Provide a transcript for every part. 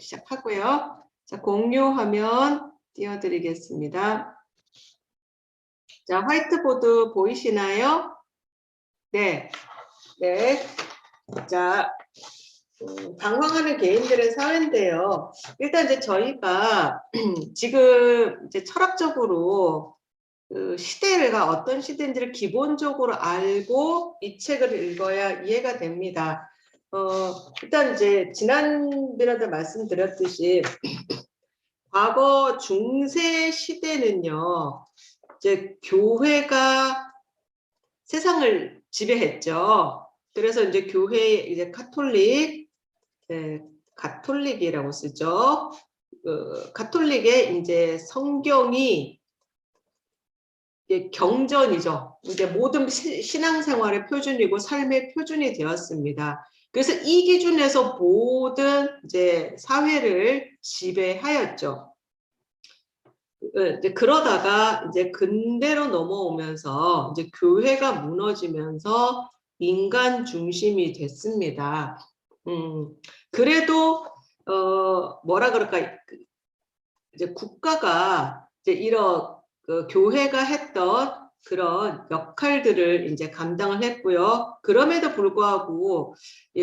시작하고요. 자, 공유 화면 띄워드리겠습니다. 자, 화이트보드 보이시나요? 네. 네. 자, 방황하는 개인들의 사회인데요. 일단 이제 저희가 지금 이제 철학적으로 그 시대가 어떤 시대인지를 기본적으로 알고 이 책을 읽어야 이해가 됩니다. 일단 이제 지난번에도 말씀드렸듯이 과거 중세 시대는요, 이제 교회가 세상을 지배했죠. 그래서 이제 교회 이제 가톨릭이라고 쓰죠. 가톨릭의 이제 성경이 경전이죠. 이제 모든 신앙생활의 표준이고 삶의 표준이 되었습니다. 그래서 이 기준에서 모든 이제 사회를 지배하였죠. 이제 그러다가 이제 근대로 넘어오면서 이제 교회가 무너지면서 인간 중심이 됐습니다. 그래도 뭐라 그럴까, 이제 국가가 이제 이런 그 교회가 했던 그런 역할들을 이제 감당을 했고요. 그럼에도 불구하고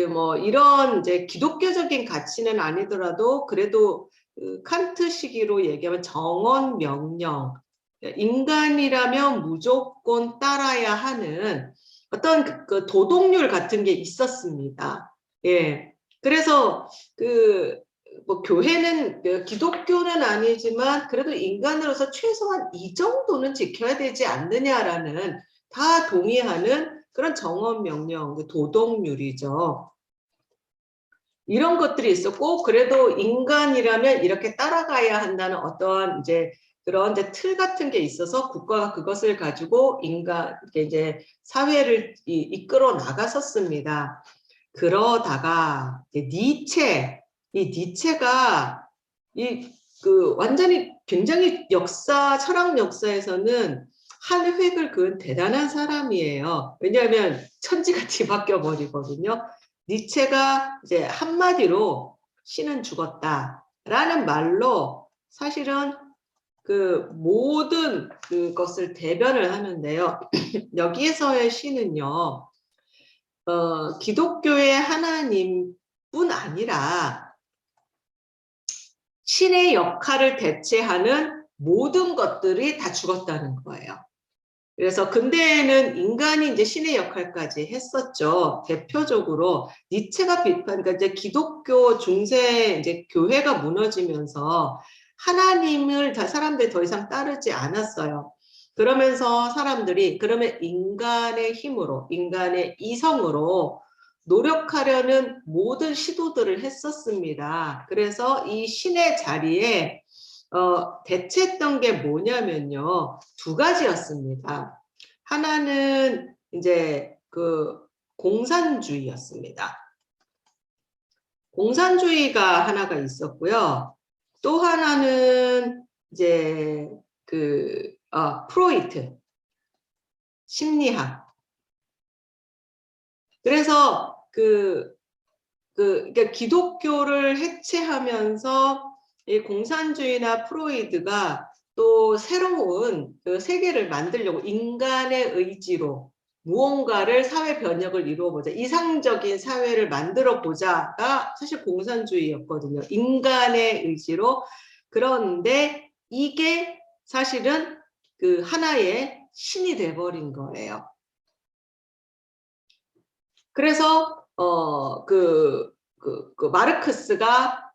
뭐 이런 이제 기독교적인 가치는 아니더라도 그래도 그 칸트 시기로 얘기하면 정언 명령, 인간이라면 무조건 따라야 하는 어떤 그 도덕률 같은 게 있었습니다. 예. 그래서 뭐 교회는 기독교는 아니지만 그래도 인간으로서 최소한 이 정도는 지켜야 되지 않느냐라는 다 동의하는 그런 정언 명령, 도덕률이죠. 이런 것들이 있었고 그래도 인간이라면 이렇게 따라가야 한다는 어떠한 이제 그런 이제 틀 같은 게 있어서 국가가 그것을 가지고 이제 사회를 이끌어 나갔었습니다. 그러다가 니체가 완전히 굉장히 철학 역사에서는 한 획을 그은 대단한 사람이에요. 왜냐하면 천지가 뒤바뀌어 버리거든요. 니체가 이제 한마디로 신은 죽었다라는 말로 사실은 그 모든 그것을 대변을 하는데요. 여기에서의 신은요, 기독교의 하나님뿐 아니라 신의 역할을 대체하는 모든 것들이 다 죽었다는 거예요. 그래서 근대에는 인간이 이제 신의 역할까지 했었죠. 대표적으로 니체가 그러니까 이제 기독교 중세 이제 교회가 무너지면서 하나님을 사람들이 더 이상 따르지 않았어요. 그러면서 사람들이 그러면 인간의 힘으로, 인간의 이성으로 노력하려는 모든 시도들을 했었습니다. 그래서 이 신의 자리에 대체했던 게 뭐냐면요. 두 가지였습니다. 하나는 이제 공산주의였습니다. 공산주의가 하나가 있었고요. 또 하나는 이제 프로이트, 심리학. 그래서 그러니까 기독교를 해체하면서 이 공산주의나 프로이드가 또 새로운 세계를 만들려고 인간의 의지로 무언가를 사회 변혁을 이루어보자, 이상적인 사회를 만들어 보자가 사실 공산주의였거든요. 인간의 의지로. 그런데 이게 사실은 하나의 신이 돼버린 거예요. 그래서 마르크스가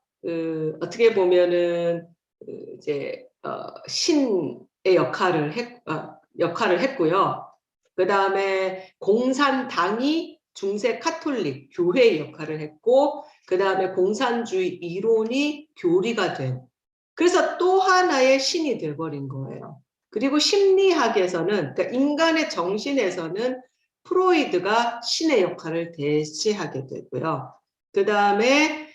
어떻게 보면은 이제 신의 역할을 했고요. 그 다음에 공산당이 중세 카톨릭 교회의 역할을 했고, 그 다음에 공산주의 이론이 교리가 된. 그래서 또 하나의 신이 돼버린 거예요. 그리고 심리학에서는, 그러니까 인간의 정신에서는 프로이드가 신의 역할을 대체하게 되고요. 그 다음에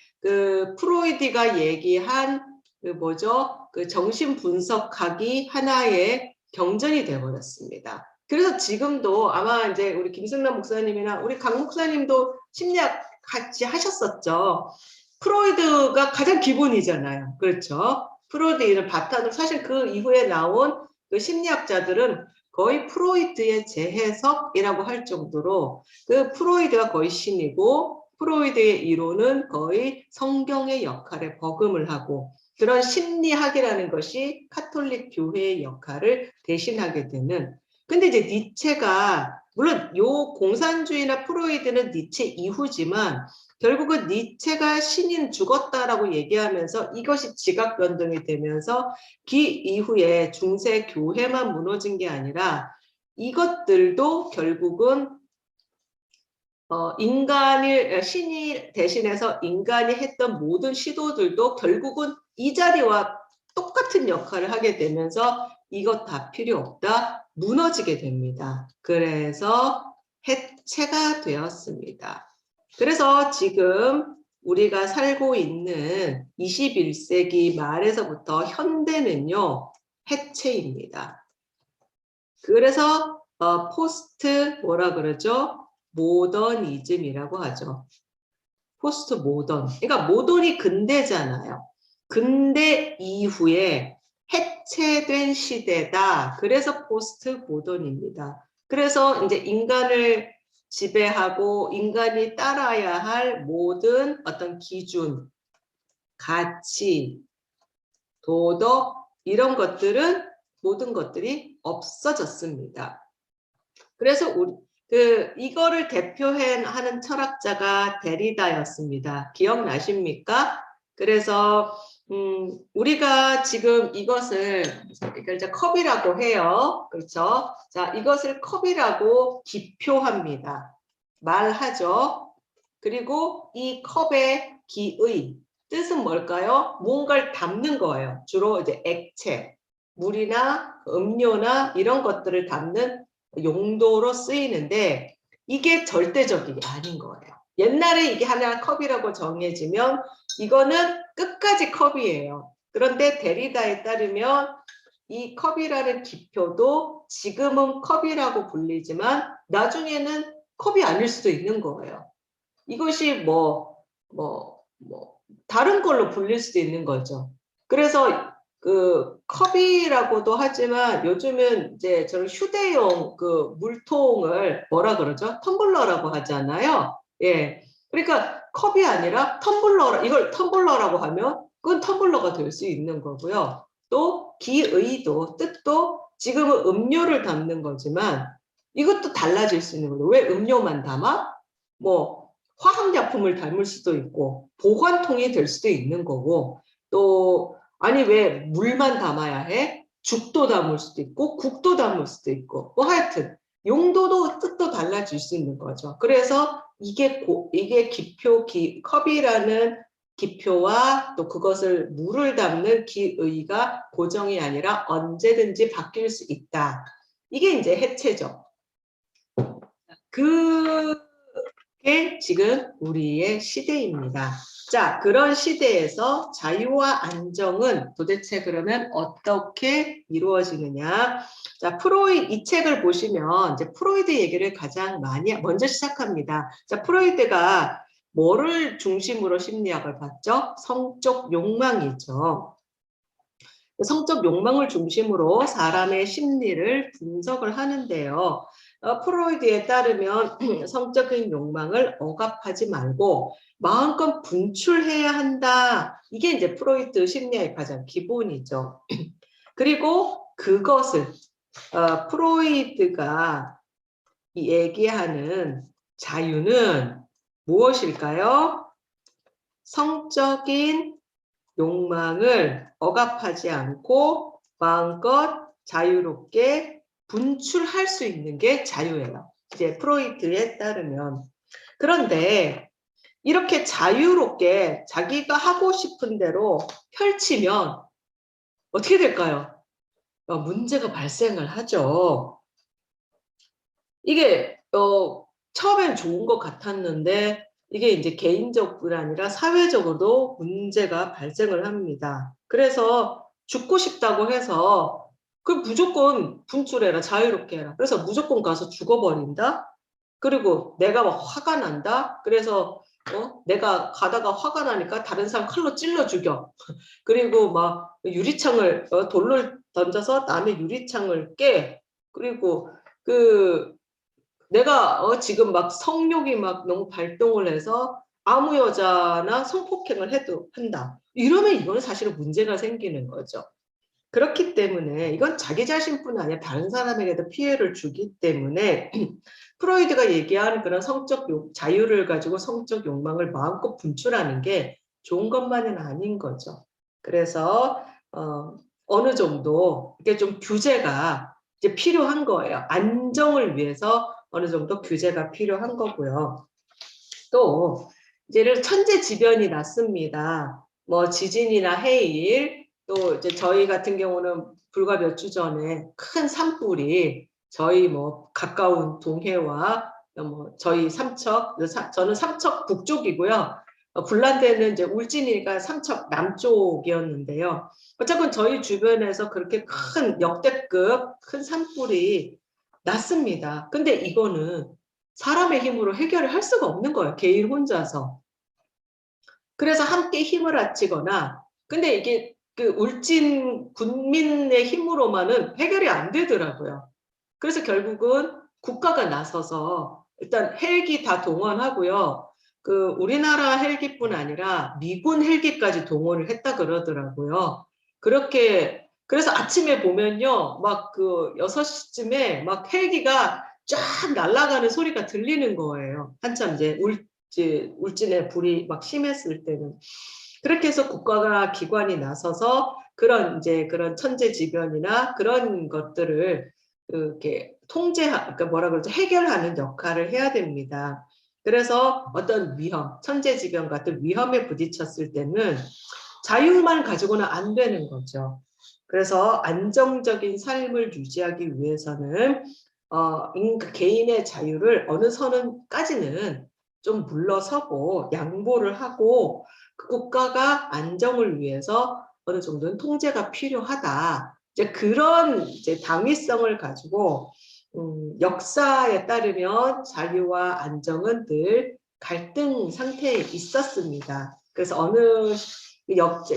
프로이드가 얘기한 정신 분석학이 하나의 경전이 되어버렸습니다. 그래서 지금도 아마 이제 우리 김승남 목사님이나 우리 강 목사님도 심리학 같이 하셨었죠. 프로이드가 가장 기본이잖아요. 그렇죠? 프로이드를 바탕으로 사실 그 이후에 나온 그 심리학자들은 거의 프로이드의 재해석이라고 할 정도로 그 프로이드가 거의 신이고 프로이드의 이론은 거의 성경의 역할에 버금을 하고 그런 심리학이라는 것이 카톨릭 교회의 역할을 대신하게 되는 근데 이제 니체가 물론 요 공산주의나 프로이드는 니체 이후지만 결국은 니체가 신인 죽었다라고 얘기하면서 이것이 지각 변동이 되면서 그 이후에 중세 교회만 무너진 게 아니라 이것들도 결국은 인간을 신이 대신해서 인간이 했던 모든 시도들도 결국은 이 자리와 똑같은 역할을 하게 되면서 이것 다 필요 없다 무너지게 됩니다. 그래서 해체가 되었습니다. 그래서 지금 우리가 살고 있는 21세기 말에서부터 현대는요 해체입니다. 그래서 포스트 뭐라 그러죠? 모더니즘이라고 하죠. 포스트 모던. 그러니까 모던이 근대잖아요. 근대 이후에 해체된 시대다. 그래서 포스트 모던입니다. 그래서 이제 인간을 지배하고 인간이 따라야 할 모든 어떤 기준, 가치, 도덕 이런 것들은 모든 것들이 없어졌습니다. 그래서 이거를 대표하는 철학자가 데리다였습니다. 기억나십니까? 그래서 우리가 지금 이것을 이제 컵이라고 해요. 그렇죠? 자, 이것을 컵이라고 기표합니다. 말하죠. 그리고 이 컵의 기의 뜻은 뭘까요? 뭔가를 담는 거예요. 주로 이제 액체, 물이나 음료나 이런 것들을 담는 용도로 쓰이는데 이게 절대적이 아닌 거예요. 옛날에 이게 하나 컵이라고 정해지면 이거는 끝까지 컵이에요. 그런데 데리다에 따르면 이 컵이라는 기표도 지금은 컵이라고 불리지만 나중에는 컵이 아닐 수도 있는 거예요. 이것이 다른 걸로 불릴 수도 있는 거죠. 그래서 그 컵이라고도 하지만 요즘은 이제 저런 휴대용 그 물통을 뭐라 그러죠? 텀블러라고 하잖아요. 예. 그러니까 컵이 아니라 텀블러, 이걸 텀블러라고 하면 그건 텀블러가 될 수 있는 거고요. 또 기의도 뜻도 지금은 음료를 담는 거지만 이것도 달라질 수 있는 거죠. 왜 음료만 담아? 뭐 화학약품을 담을 수도 있고 보관통이 될 수도 있는 거고 또 아니 왜 물만 담아야 해? 죽도 담을 수도 있고 국도 담을 수도 있고 뭐 하여튼 용도도 뜻도 달라질 수 있는 거죠. 그래서 이게 컵이라는 기표와 또 그것을 물을 담는 기의가 고정이 아니라 언제든지 바뀔 수 있다. 이게 이제 해체죠. 그게 지금 우리의 시대입니다. 자, 그런 시대에서 자유와 안정은 도대체 그러면 어떻게 이루어지느냐? 자, 이 책을 보시면 이제 프로이드 얘기를 가장 많이 먼저 시작합니다. 자, 프로이드가 뭐를 중심으로 심리학을 봤죠? 성적 욕망이죠. 성적 욕망을 중심으로 사람의 심리를 분석을 하는데요. 프로이드에 따르면 성적인 욕망을 억압하지 말고 마음껏 분출해야 한다. 이게 이제 프로이드 심리학의 가장 기본이죠. 그리고 그것을 프로이드가 얘기하는 자유는 무엇일까요? 성적인 욕망을 억압하지 않고 마음껏 자유롭게 분출할 수 있는 게 자유예요. 이제 프로이트에 따르면. 그런데 이렇게 자유롭게 자기가 하고 싶은 대로 펼치면 어떻게 될까요? 문제가 발생을 하죠. 이게 처음엔 좋은 것 같았는데 이게 이제 개인적뿐 아니라 사회적으로도 문제가 발생을 합니다. 그래서 죽고 싶다고 해서 그 무조건 분출해라, 자유롭게 해라. 그래서 무조건 가서 죽어버린다. 그리고 내가 막 화가 난다. 그래서 내가 가다가 화가 나니까 다른 사람 칼로 찔러 죽여. 그리고 막 유리창을 돌을 던져서 남의 유리창을 깨. 그리고 그 내가 지금 막 성욕이 막 너무 발동을 해서 아무 여자나 성폭행을 해도 한다. 이러면 이거는 사실은 문제가 생기는 거죠. 그렇기 때문에 이건 자기 자신뿐 아니라 다른 사람에게도 피해를 주기 때문에 프로이드가 얘기한 그런 자유를 가지고 성적 욕망을 마음껏 분출하는 게 좋은 것만은 아닌 거죠. 그래서 어느 정도 이게 좀 규제가 이제 필요한 거예요. 안정을 위해서 어느 정도 규제가 필요한 거고요. 또 이제를 천재지변이 났습니다. 뭐 지진이나 해일, 또 이제 저희 같은 경우는 불과 몇 주 전에 큰 산불이 저희 뭐 가까운 동해와 뭐 저희 삼척, 저는 삼척 북쪽이고요. 불난데는 이제 울진이니까 삼척 남쪽이었는데요. 어쨌든 저희 주변에서 그렇게 큰 역대급 큰 산불이 났습니다. 근데 이거는 사람의 힘으로 해결을 할 수가 없는 거예요. 개인 혼자서. 그래서 함께 힘을 합치거나, 근데 이게 그 울진 군민의 힘으로만은 해결이 안 되더라고요. 그래서 결국은 국가가 나서서 일단 헬기 다 동원하고요. 그 우리나라 헬기뿐 아니라 미군 헬기까지 동원을 했다 그러더라고요. 그렇게 그래서 아침에 보면요. 막 그 6시쯤에 막 헬기가 쫙 날아가는 소리가 들리는 거예요. 한참 이제 울진에 불이 막 심했을 때는. 그렇게 해서 국가가 기관이 나서서 그런 천재지변이나 그런 것들을 이렇게 그러니까 뭐라 그러죠? 해결하는 역할을 해야 됩니다. 그래서 어떤 위험, 천재지변 같은 위험에 부딪혔을 때는 자유만 가지고는 안 되는 거죠. 그래서 안정적인 삶을 유지하기 위해서는 개인의 자유를 어느 선까지는 좀 물러서고 양보를 하고 그 국가가 안정을 위해서 어느 정도는 통제가 필요하다. 이제 그런 이제 당위성을 가지고 역사에 따르면 자유와 안정은 늘 갈등 상태에 있었습니다. 그래서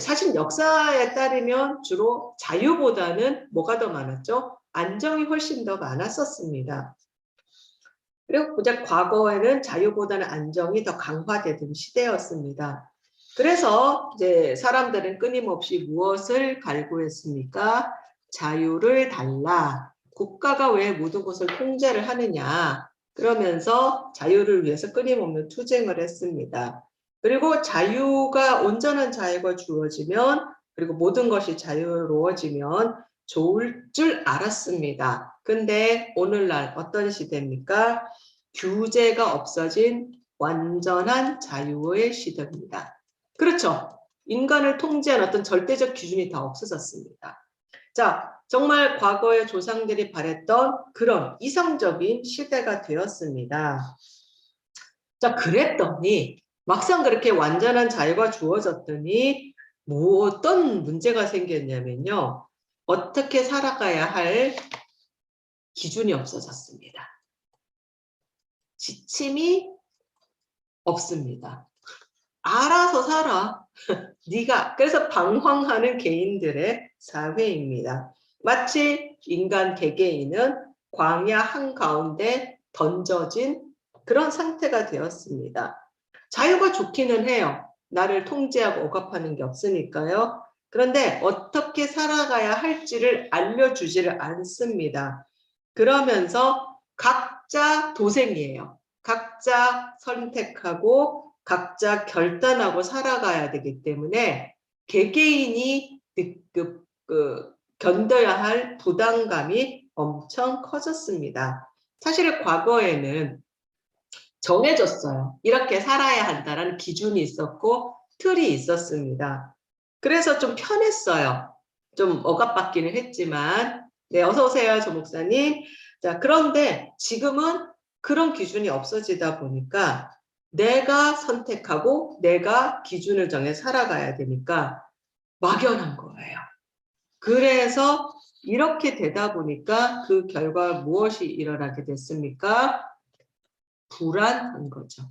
사실 역사에 따르면 주로 자유보다는 뭐가 더 많았죠? 안정이 훨씬 더 많았었습니다. 그리고 이제 과거에는 자유보다는 안정이 더 강화되던 시대였습니다. 그래서 이제 사람들은 끊임없이 무엇을 갈구했습니까? 자유를 달라. 국가가 왜 모든 것을 통제를 하느냐? 그러면서 자유를 위해서 끊임없는 투쟁을 했습니다. 그리고 자유가 온전한 자유가 주어지면 그리고 모든 것이 자유로워지면 좋을 줄 알았습니다. 근데 오늘날 어떤 시대입니까? 규제가 없어진 완전한 자유의 시대입니다. 그렇죠. 인간을 통제한 어떤 절대적 기준이 다 없어졌습니다. 자, 정말 과거의 조상들이 바랬던 그런 이상적인 시대가 되었습니다. 자, 그랬더니 막상 그렇게 완전한 자유가 주어졌더니 뭐 어떤 문제가 생겼냐면요. 어떻게 살아가야 할 기준이 없어졌습니다. 지침이 없습니다. 알아서 살아. 네가. 그래서 방황하는 개인들의 사회입니다. 마치 인간 개개인은 광야 한가운데 던져진 그런 상태가 되었습니다. 자유가 좋기는 해요. 나를 통제하고 억압하는 게 없으니까요. 그런데 어떻게 살아가야 할지를 알려주지를 않습니다. 그러면서 각자 도생이에요. 각자 선택하고 각자 결단하고 살아가야 되기 때문에 개개인이 견뎌야 할 부담감이 엄청 커졌습니다. 사실 과거에는 정해졌어요. 이렇게 살아야 한다는 기준이 있었고 틀이 있었습니다. 그래서 좀 편했어요. 좀 억압받기는 했지만. 네, 어서 오세요, 조 목사님. 자, 그런데 지금은 그런 기준이 없어지다 보니까 내가 선택하고 내가 기준을 정해 살아가야 되니까 막연한 거예요. 그래서 이렇게 되다 보니까 그 결과 무엇이 일어나게 됐습니까? 불안한 거죠.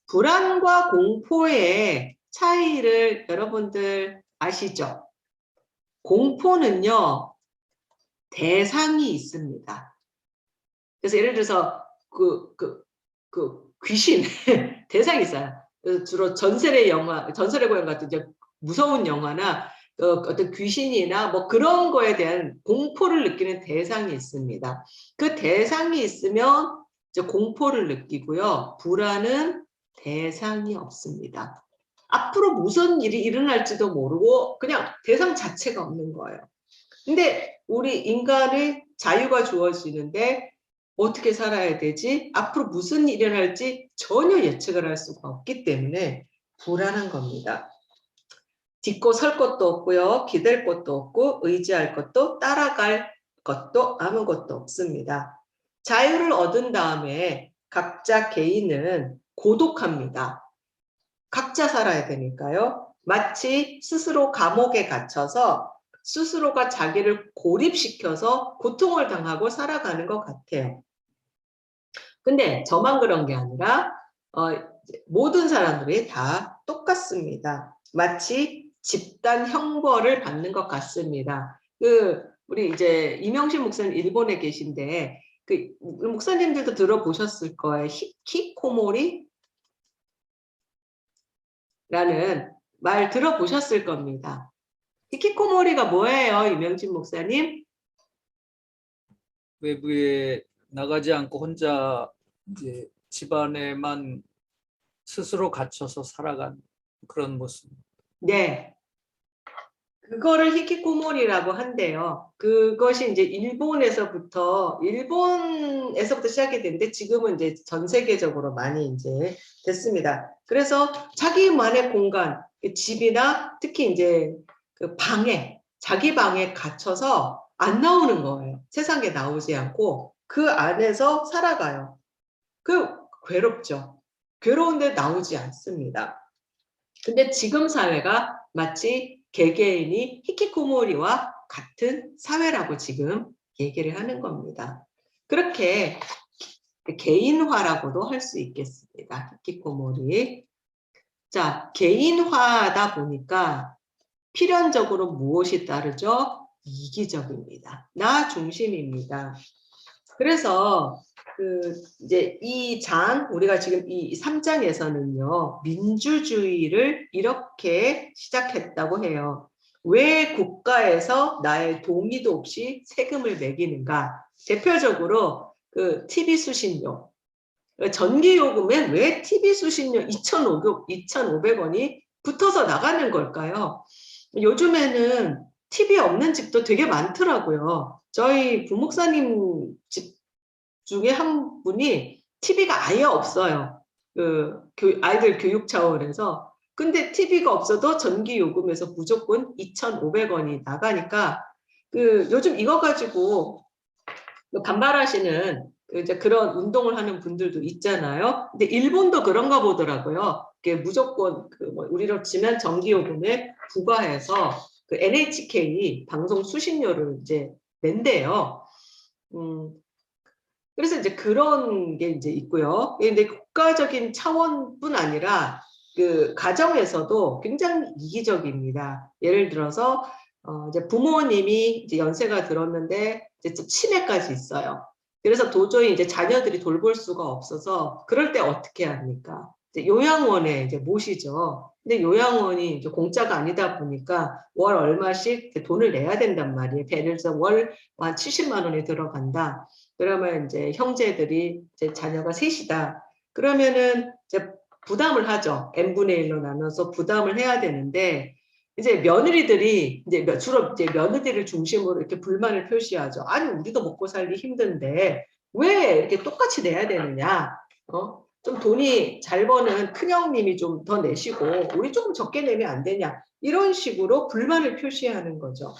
불안과 공포의 차이를 여러분들 아시죠? 공포는요, 대상이 있습니다. 그래서 예를 들어서 그 귀신 대상이 있어요. 주로 전설의 영화, 전설의 고향 같은 이제 무서운 영화나 어떤 귀신이나 뭐 그런 거에 대한 공포를 느끼는 대상이 있습니다. 그 대상이 있으면 이제 공포를 느끼고요. 불안은 대상이 없습니다. 앞으로 무슨 일이 일어날지도 모르고 그냥 대상 자체가 없는 거예요. 근데 우리 인간의 자유가 주어지는데 어떻게 살아야 되지? 앞으로 무슨 일이 일어날지 전혀 예측을 할 수가 없기 때문에 불안한 겁니다. 딛고 설 것도 없고요. 기댈 것도 없고 의지할 것도 따라갈 것도 아무것도 없습니다. 자유를 얻은 다음에 각자 개인은 고독합니다. 각자 살아야 되니까요. 마치 스스로 감옥에 gat혀서 스스로가 자기를 고립시켜서 고통을 당하고 살아가는 것 같아요. 근데 저만 그런 게 아니라 모든 사람들이 다 똑같습니다. 마치 집단 형벌을 받는 것 같습니다. 우리 이제 이명신 목사님 일본에 계신데 그 목사님들도 들어보셨을 거예요. 히키코모리 라는 말 들어보셨을 겁니다. 히키코모리가 뭐예요, 이명진 목사님? 외부에 나가지 않고 혼자 이제 집안에만 스스로 갇혀서 살아간 그런 모습. 네. 그거를 히키코모리라고 한대요. 그것이 이제 일본에서부터 시작이 됐는데 지금은 이제 전 세계적으로 많이 이제 됐습니다. 그래서 자기만의 공간, 집이나 특히 이제 그 방에, 자기 방에 갇혀서 안 나오는 거예요. 세상에 나오지 않고 그 안에서 살아가요. 괴롭죠. 괴로운데 나오지 않습니다. 근데 지금 사회가 마치 개개인이 히키코모리와 같은 사회라고 지금 얘기를 하는 겁니다. 그렇게 개인화라고도 할 수 있겠습니다. 히키코모리. 자, 개인화다 보니까 필연적으로 무엇이 따르죠? 이기적입니다. 나 중심입니다. 그래서 이제 우리가 지금 이 3장에서는요, 민주주의를 이렇게 시작했다고 해요. 왜 국가에서 나의 동의도 없이 세금을 매기는가? 대표적으로 TV 수신료. 전기요금에 왜 TV 수신료 2,500원이 붙어서 나가는 걸까요? 요즘에는 TV 없는 집도 되게 많더라고요. 저희 부목사님 집 중에 한 분이 TV가 아예 없어요. 아이들 교육 차원에서. 근데 TV가 없어도 전기 요금에서 무조건 2,500원이 나가니까 요즘 이거 가지고 반발하시는 이제 그런 운동을 하는 분들도 있잖아요. 근데 일본도 그런가 보더라고요. 무조건 뭐 우리로 치면 전기 요금에 부과해서 NHK 방송 수신료를 이제 낸대요. 그래서 이제 그런 게 이제 있고요. 근데 국가적인 차원뿐 아니라 가정에서도 굉장히 이기적입니다. 예를 들어서 이제 부모님이 이제 연세가 들었는데 이제 치매까지 있어요. 그래서 도저히 이제 자녀들이 돌볼 수가 없어서 그럴 때 어떻게 합니까? 이제 요양원에 이제 모시죠. 근데 요양원이 이제 공짜가 아니다 보니까 월 얼마씩 돈을 내야 된단 말이에요. 예를 들어서 월 한 70만 원이 들어간다. 그러면 이제 형제들이 이제 자녀가 셋이다. 그러면은 이제 부담을 하죠. n분의 1로 나눠서 부담을 해야 되는데 이제 며느리들이 이제 주로 이제 며느리를 중심으로 이렇게 불만을 표시하죠. 아니 우리도 먹고 살기 힘든데 왜 이렇게 똑같이 내야 되느냐? 좀 돈이 잘 버는 큰형님이 좀 더 내시고 우리 조금 적게 내면 안 되냐? 이런 식으로 불만을 표시하는 거죠.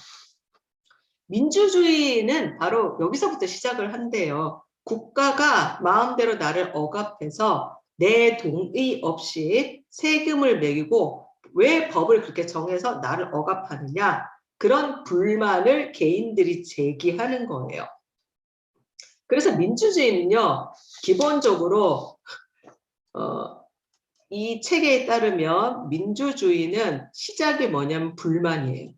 민주주의는 바로 여기서부터 시작을 한대요. 국가가 마음대로 나를 억압해서 내 동의 없이 세금을 매기고 왜 법을 그렇게 정해서 나를 억압하느냐? 그런 불만을 개인들이 제기하는 거예요. 그래서 민주주의는요, 기본적으로 이 체계에 따르면 민주주의는 시작이 뭐냐면 불만이에요.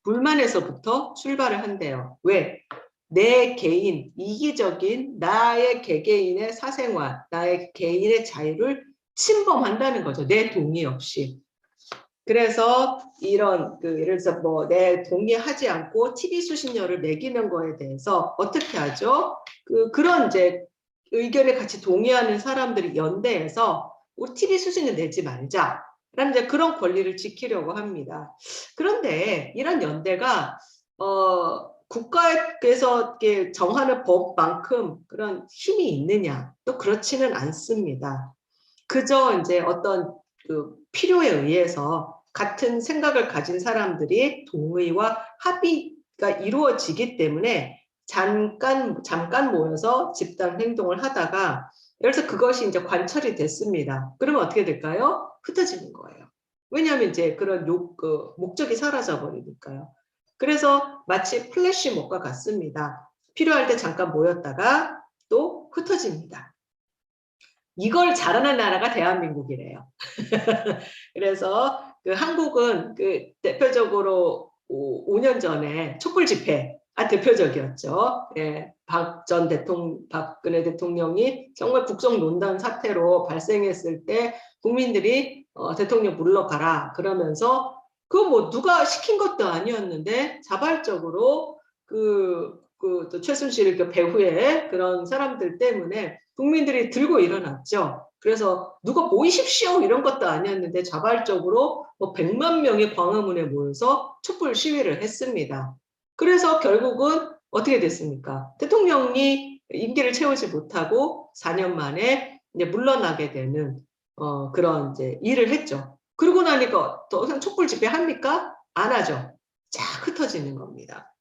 불만에서부터 출발을 한대요. 왜? 내 개인, 이기적인 나의 개개인의 사생활, 나의 개인의 자유를 침범한다는 거죠. 내 동의 없이. 그래서 이런 예를 들어서 뭐 내 동의하지 않고 TV 수신료를 매기는 거에 대해서 어떻게 하죠? 그런 이제 의견에 같이 동의하는 사람들이 연대해서 우리 TV 수신료 내지 말자. 라는 이제 그런 권리를 지키려고 합니다. 그런데 이런 연대가 국가에서 정하는 법만큼 그런 힘이 있느냐? 또 그렇지는 않습니다. 그저 이제 어떤 필요에 의해서 같은 생각을 가진 사람들이 동의와 합의가 이루어지기 때문에 잠깐 모여서 집단 행동을 하다가 예를 들어서 그것이 이제 관철이 됐습니다. 그러면 어떻게 될까요? 흩어지는 거예요. 왜냐하면 이제 그런 목적이 사라져 버리니까요. 그래서 마치 플래시몹과 같습니다. 필요할 때 잠깐 모였다가 또 흩어집니다. 이걸 잘하는 나라가 대한민국이래요. 그래서 한국은 대표적으로 5년 전에 촛불 집회가 대표적이었죠. 예, 박근혜 대통령이 정말 국정농단 사태로 발생했을 때 국민들이 대통령 물러가라 그러면서 뭐 누가 시킨 것도 아니었는데 자발적으로 또 최순실 배후에 그런 사람들 때문에 국민들이 들고 일어났죠. 그래서 누가 모이십시오 이런 것도 아니었는데 자발적으로 100만 명이 광화문에 모여서 촛불 시위를 했습니다. 그래서 결국은 어떻게 됐습니까? 대통령이 임기를 채우지 못하고 4년 만에 이제 물러나게 되는 그런 이제 일을 했죠. 그러고 나니까 더 이상 촛불 집회 합니까? 안 하죠. 쫙 흩어지는 겁니다.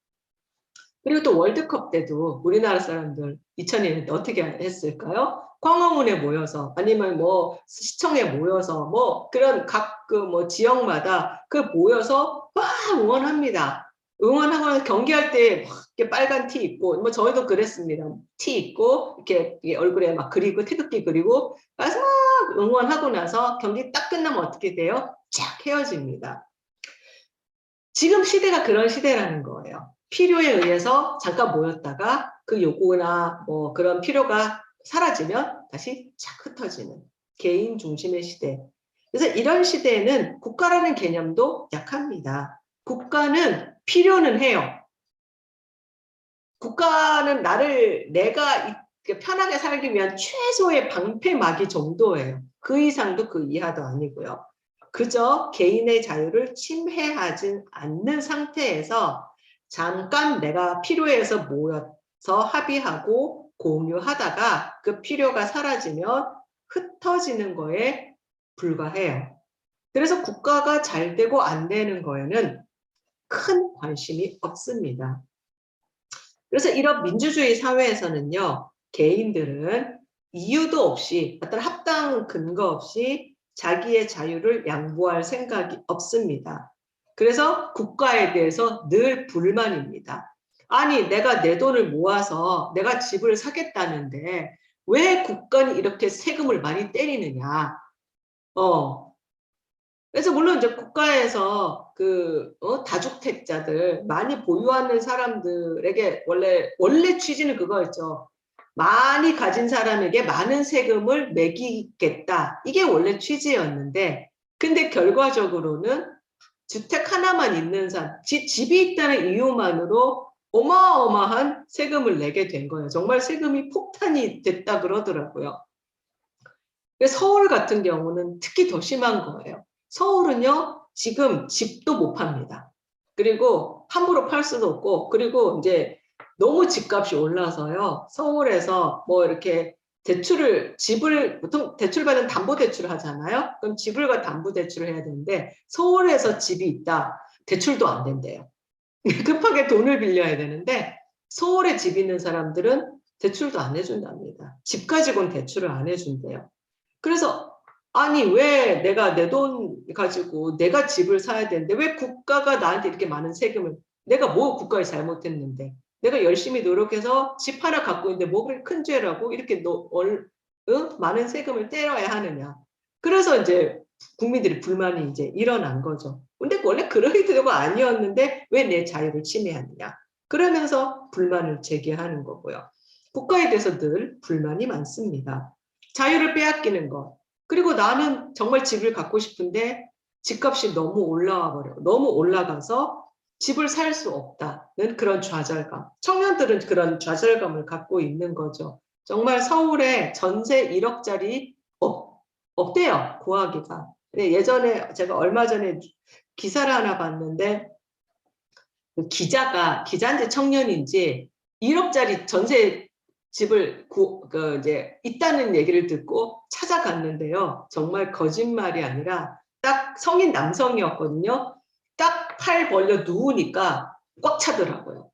그리고 또 월드컵 때도 우리나라 사람들 2002년에 어떻게 했을까요? 광화문에 모여서 아니면 뭐 시청에 모여서 뭐 그런 각 지역마다 모여서 막 응원합니다. 응원하고 경기할 때 막 이렇게 빨간 티 입고 뭐 저희도 그랬습니다. 티 입고 이렇게 얼굴에 막 그리고 태극기 그리고 가서 막 응원하고 나서 경기 딱 끝나면 어떻게 돼요? 쫙 헤어집니다. 지금 시대가 그런 시대라는 거예요. 필요에 의해서 잠깐 모였다가 그 요구나 뭐 그런 필요가 사라지면 다시 착 흩어지는 개인 중심의 시대. 그래서 이런 시대에는 국가라는 개념도 약합니다. 국가는 필요는 해요. 국가는 내가 편하게 살기 위한 최소의 방패막이 정도예요. 그 이상도 그 이하도 아니고요. 그저 개인의 자유를 침해하지 않는 상태에서 잠깐 내가 필요해서 모여서 합의하고 공유하다가 그 필요가 사라지면 흩어지는 거에 불과해요. 그래서 국가가 잘 되고 안 되는 거에는 큰 관심이 없습니다. 그래서 이런 민주주의 사회에서는요, 개인들은 이유도 없이 어떤 합당 근거 없이 자기의 자유를 양보할 생각이 없습니다. 그래서 국가에 대해서 늘 불만입니다. 아니, 내가 내 돈을 모아서 내가 집을 사겠다는데 왜 국가는 이렇게 세금을 많이 때리느냐? 그래서 물론 이제 국가에서 다주택자들 많이 보유하는 사람들에게 원래 취지는 그거였죠. 많이 가진 사람에게 많은 세금을 매기겠다. 이게 원래 취지였는데, 근데 결과적으로는 주택 하나만 있는 사람, 집이 있다는 이유만으로 어마어마한 세금을 내게 된 거예요. 정말 세금이 폭탄이 됐다 그러더라고요. 서울 같은 경우는 특히 더 심한 거예요. 서울은요, 지금 집도 못 팝니다. 그리고 함부로 팔 수도 없고, 그리고 이제 너무 집값이 올라서요, 서울에서 뭐 이렇게 보통 대출받은 담보대출을 하잖아요? 그럼 지불과 담보대출을 해야 되는데, 서울에서 집이 있다. 대출도 안 된대요. 급하게 돈을 빌려야 되는데, 서울에 집 있는 사람들은 대출도 안 해준답니다. 집 가지고는 대출을 안 해준대요. 그래서 아니 왜 내가 내 돈 가지고 내가 집을 사야 되는데 왜 국가가 나한테 이렇게 많은 세금을 내가 뭐 국가에 잘못했는데 내가 열심히 노력해서 집 하나 갖고 있는데 뭐 그렇게 큰 죄라고 이렇게 많은 세금을 떼어야 하느냐. 그래서 이제 국민들이 불만이 이제 일어난 거죠. 근데 원래 그럴 의도가 아니었는데 왜 내 자유를 침해하느냐. 그러면서 불만을 제기하는 거고요. 국가에 대해서 늘 불만이 많습니다. 자유를 빼앗기는 것. 그리고 나는 정말 집을 갖고 싶은데 집값이 너무 올라와 버려. 너무 올라가서 집을 살 수 없다는 그런 좌절감. 청년들은 그런 좌절감을 갖고 있는 거죠. 정말 서울에 전세 1억짜리 없대요, 구하기가. 근데 예전에 제가 얼마 전에 기사를 하나 봤는데 그 기자인지 청년인지 1억짜리 전세 집을 이제 있다는 얘기를 듣고 찾아갔는데요. 정말 거짓말이 아니라 딱 성인 남성이었거든요. 딱 팔 벌려 누우니까 꽉 차더라고요.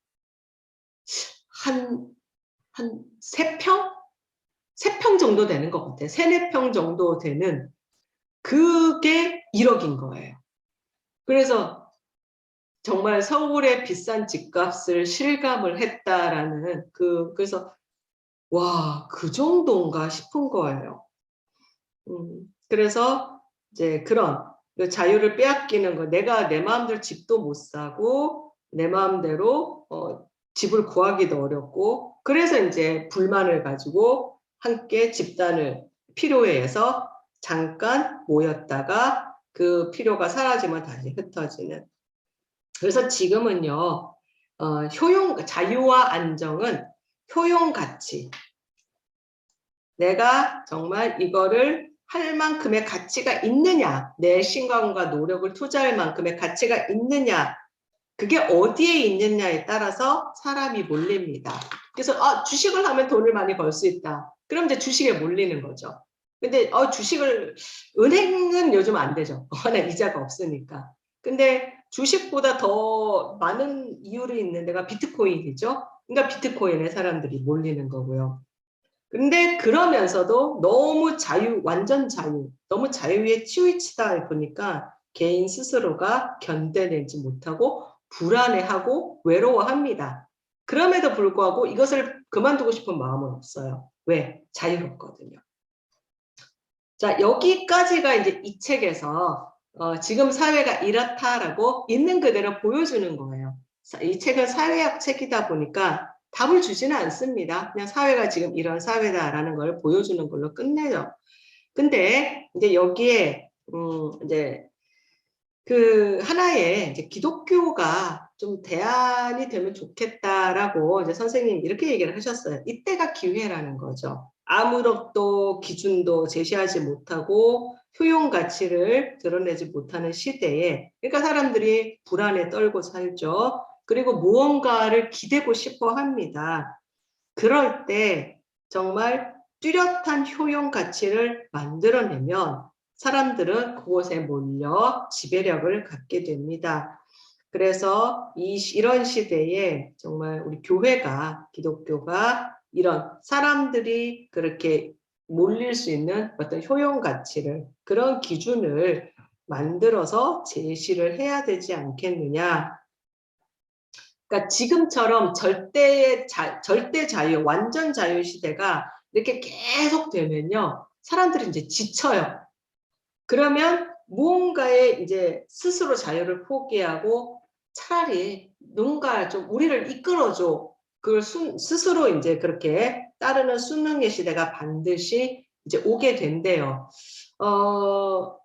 한, 한 3평? 3평 정도 되는 것 같아요. 3, 4평 정도 되는 그게 1억인 거예요. 그래서 정말 서울의 비싼 집값을 실감을 했다라는 그래서 와, 그 정도인가 싶은 거예요. 그래서 이제 그런 그 자유를 빼앗기는 거, 내가 내 마음대로 집도 못 사고 내 마음대로 집을 구하기도 어렵고 그래서 이제 불만을 가지고 함께 집단을 필요에 해서 잠깐 모였다가 그 필요가 사라지면 다시 흩어지는. 그래서 지금은요, 자유와 안정은 효용 가치. 내가 정말 이거를 할 만큼의 가치가 있느냐, 내 신간과 노력을 투자할 만큼의 가치가 있느냐, 그게 어디에 있느냐에 따라서 사람이 몰립니다. 그래서 주식을 하면 돈을 많이 벌 수 있다. 그럼 이제 주식에 몰리는 거죠. 근데 은행은 요즘 안 되죠. 워낙 이자가 없으니까. 근데 주식보다 더 많은 이유를 있는 데가 비트코인이죠. 그러니까 비트코인에 사람들이 몰리는 거고요. 근데 그러면서도 너무 완전 자유, 너무 자유에 치우치다 보니까 개인 스스로가 견뎌내지 못하고 불안해하고 외로워합니다. 그럼에도 불구하고 이것을 그만두고 싶은 마음은 없어요. 왜? 자유롭거든요. 자, 여기까지가 이제 이 책에서 지금 사회가 이렇다라고 있는 그대로 보여주는 거예요. 이 책은 사회학 책이다 보니까 답을 주지는 않습니다. 그냥 사회가 지금 이런 사회다라는 걸 보여주는 걸로 끝내죠. 근데 이제 여기에 이제 그 하나의 이제 기독교가 좀 대안이 되면 좋겠다라고 이제 선생님 이렇게 얘기를 하셨어요. 이때가 기회라는 거죠. 아무런 또 기준도 제시하지 못하고 효용 가치를 드러내지 못하는 시대에, 그러니까 사람들이 불안에 떨고 살죠. 그리고 무언가를 기대고 싶어 합니다. 그럴 때 정말 뚜렷한 효용 가치를 만들어내면 사람들은 그곳에 몰려 지배력을 갖게 됩니다. 그래서 이런 시대에 정말 우리 교회가, 기독교가 이런 사람들이 그렇게 몰릴 수 있는 어떤 효용 가치를, 그런 기준을 만들어서 제시를 해야 되지 않겠느냐. 그러니까 지금처럼 절대 자유, 완전 자유 시대가 이렇게 계속 되면요, 사람들이 이제 지쳐요. 그러면 무언가에 이제 스스로 자유를 포기하고 차라리 누군가 좀 우리를 이끌어줘. 그걸 스스로 이제 그렇게 따르는 수능의 시대가 반드시 이제 오게 된대요.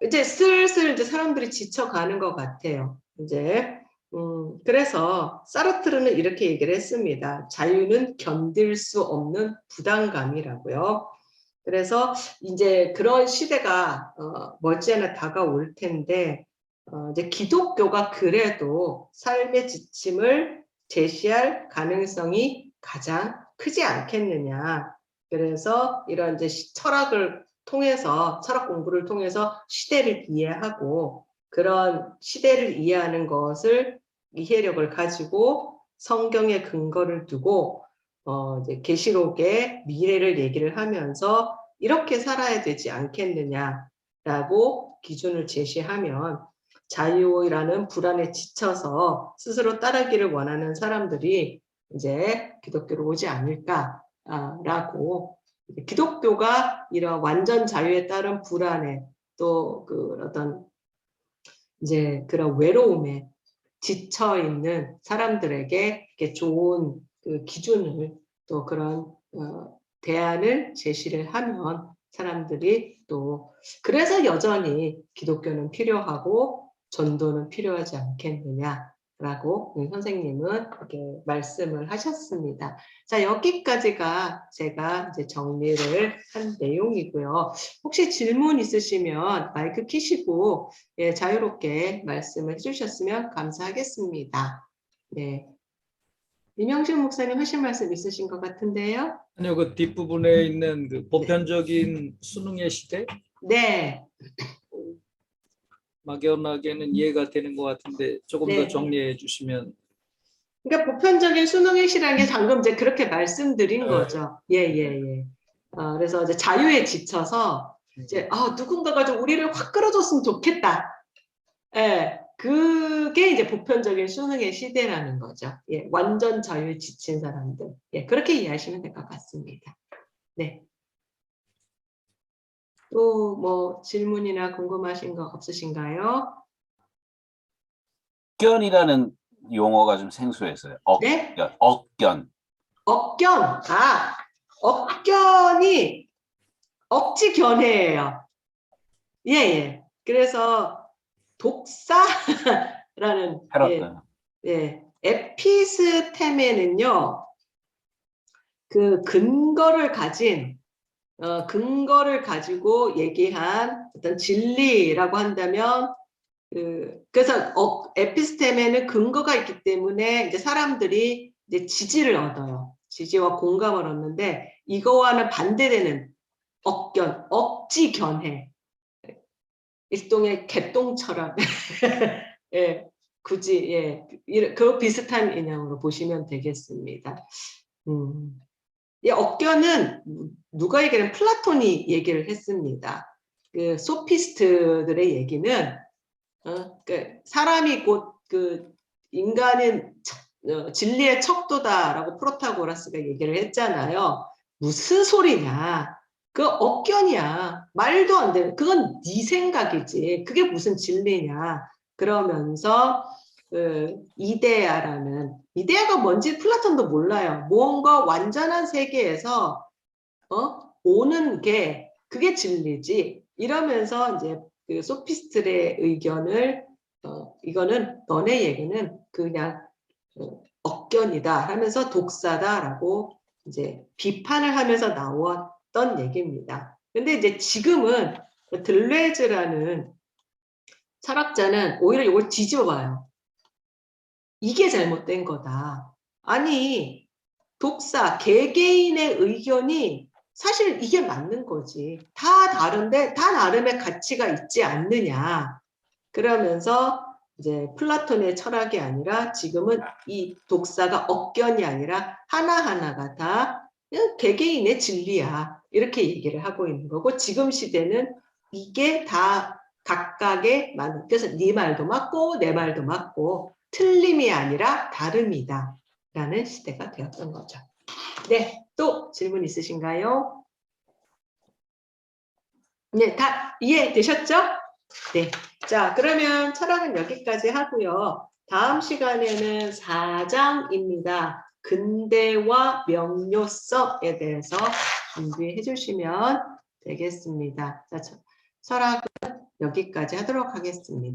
이제 슬슬 이제 사람들이 지쳐가는 것 같아요. 이제, 그래서 사르트르는 이렇게 얘기를 했습니다. 자유는 견딜 수 없는 부담감이라고요. 그래서 이제 그런 시대가 머지않아 다가올 텐데 이제 기독교가 그래도 삶의 지침을 제시할 가능성이 가장 크지 않겠느냐. 그래서 이런 이제 철학을 통해서, 철학 공부를 통해서 시대를 이해하고 그런 시대를 이해하는 것을 이해력을 가지고 성경의 근거를 두고 이제 계시록의 미래를 얘기를 하면서 이렇게 살아야 되지 않겠느냐라고 기준을 제시하면 자유라는 불안에 지쳐서 스스로 따르기를 원하는 사람들이 이제 기독교로 오지 않을까라고, 기독교가 이런 완전 자유에 따른 불안에 또 그 어떤 이제 그런 외로움에 지쳐 있는 사람들에게 이렇게 좋은 그 기준을 또 그런 대안을 제시를 하면 사람들이 또 그래서 여전히 기독교는 필요하고 전도는 필요하지 않겠느냐라고 선생님은 이렇게 말씀을 하셨습니다. 자, 여기까지가 제가 이제 정리를 한 내용이고요. 혹시 질문 있으시면 마이크 켜시고 예, 자유롭게 말씀을 해주셨으면 감사하겠습니다. 네. 이명준 목사님 하실 말씀 있으신 것 같은데요? 아니요, 그 뒷부분에 있는 그 보편적인 수능의 시대 네. 막연하게는 이해가 되는 것 같은데 조금 더 네. 정리해 주시면. 그러니까 보편적인 수능의 시라는 게 방금 이제 그렇게 말씀드린 네. 거죠. 예, 예, 예. 그래서 이제 자유에 지쳐서 이제 누군가가 좀 우리를 확 끌어줬으면 좋겠다. 예, 그게 이제 보편적인 수능의 시대라는 거죠. 예, 완전 자유에 지친 사람들. 예, 그렇게 이해하시면 될 것 같습니다. 네. 또 뭐 질문이나 궁금하신 거 없으신가요? 억견이라는 용어가 좀 생소했어요. 네? 억견. 억견. 억견이 억지견해예요. 예, 예. 그래서 독사라는 에피스테메는요. 그 근거를 가지고 얘기한 어떤 진리라고 한다면 그래서 에피스테메는 근거가 있기 때문에 이제 사람들이 이제 지지를 얻어요. 지지와 공감을 얻는데 이거와는 반대되는 억견, 억지견해. 일종의 개똥처럼 예, 굳이 예, 그 비슷한 인형으로 보시면 되겠습니다. 이 억견은 누가 얘기하면 플라톤이 얘기를 했습니다. 그 소피스트들의 얘기는 그 사람이 곧 그 인간은 진리의 척도다라고 프로타고라스가 얘기를 했잖아요. 무슨 소리냐? 그 억견이야. 말도 안 되는. 그건 네 생각이지. 그게 무슨 진리냐? 그러면서 그 이데아가 뭔지 플라톤도 몰라요. 무언가 완전한 세계에서 오는 게 그게 진리지. 이러면서 이제 그 소피스트의 의견을 이거는 너네 얘기는 그냥 억견이다 하면서 독사다라고 이제 비판을 하면서 나왔던 얘기입니다. 근데 이제 지금은 들레즈라는 철학자는 오히려 이걸 뒤집어 봐요. 이게 잘못된 거다. 아니, 개개인의 의견이 사실 이게 맞는 거지. 다 다른데 다 나름의 가치가 있지 않느냐. 그러면서 이제 플라톤의 철학이 아니라 지금은 이 독사가 억견이 아니라 하나하나가 다 개개인의 진리야. 이렇게 얘기를 하고 있는 거고 지금 시대는 이게 다 각각의 맞는 그래서 네 말도 맞고 내 말도 맞고 틀림이 아니라 다름이다. 라는 시대가 되었던 거죠. 네, 또 질문 있으신가요? 네, 다 이해되셨죠? 네. 자, 그러면 철학은 여기까지 하고요. 다음 시간에는 4장입니다. 근대화 명료성에 대해서 준비해 주시면 되겠습니다. 자, 철학은 여기까지 하도록 하겠습니다.